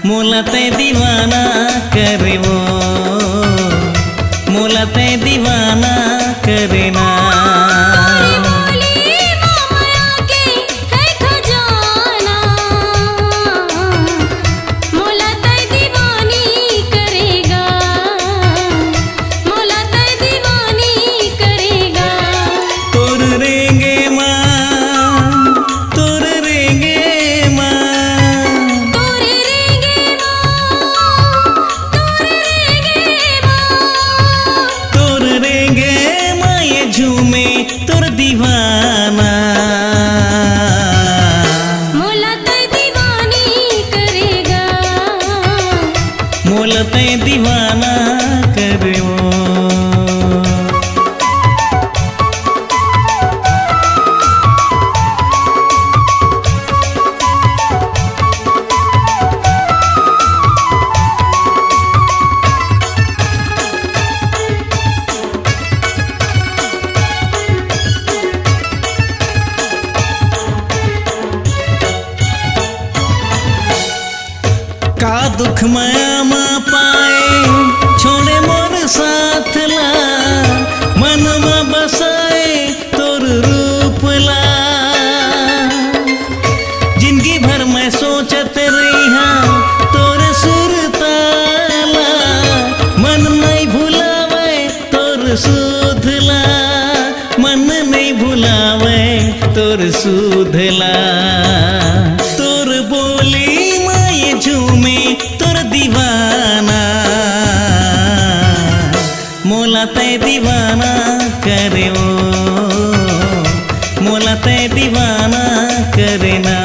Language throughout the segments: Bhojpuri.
मोला ते दीवाना करे वो, मोला ते दीवाना करे ना। दीवाना मोला ते दीवानी करेगा, मोला ते दीवाना करे वो। का दुख माया माँ पाए छोड़े मोर साथ ला, मन में बसाए तोर रूप ला। जिंदगी भर मैं सोचत रही तोर सुरताला, मन नहीं भुलावे तोर सुधला, मन नहीं भुलावे तोर सुधला। तोर बोली झूमे तोर दीवाना, मोला ते दीवाना करे वो, मोला ते दीवाना करे ना।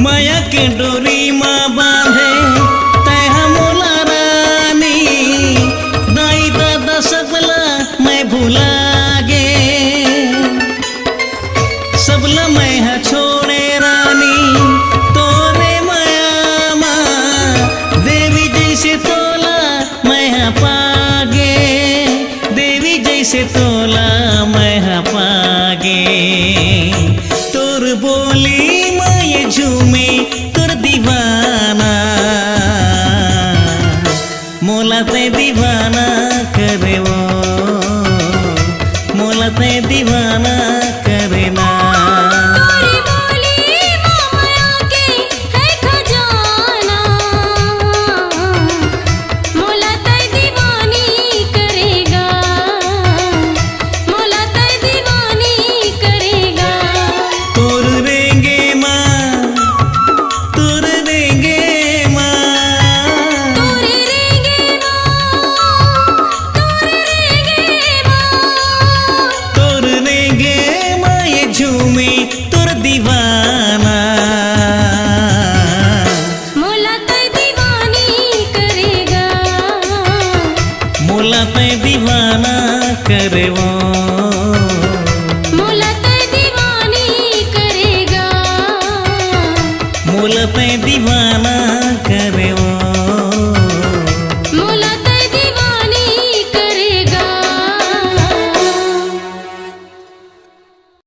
माया के डोरी माँ बांधे तय मोला रानी, दाई दादा सबला मैं भुला गे, सबला मैं छोड़े रानी तोरे माया माँ। देवी जैसे तोला मैं पागे, देवी जैसे तोला मैं पागे। तोर बोली झूमे तोर दीवाना, मोला ते दीवाना करे वो, मोला ते दीवाना करे ना। मोला ते दीवाना करे वो, मोला ते दीवानी करेगा। बोलते दीवाना करे वो।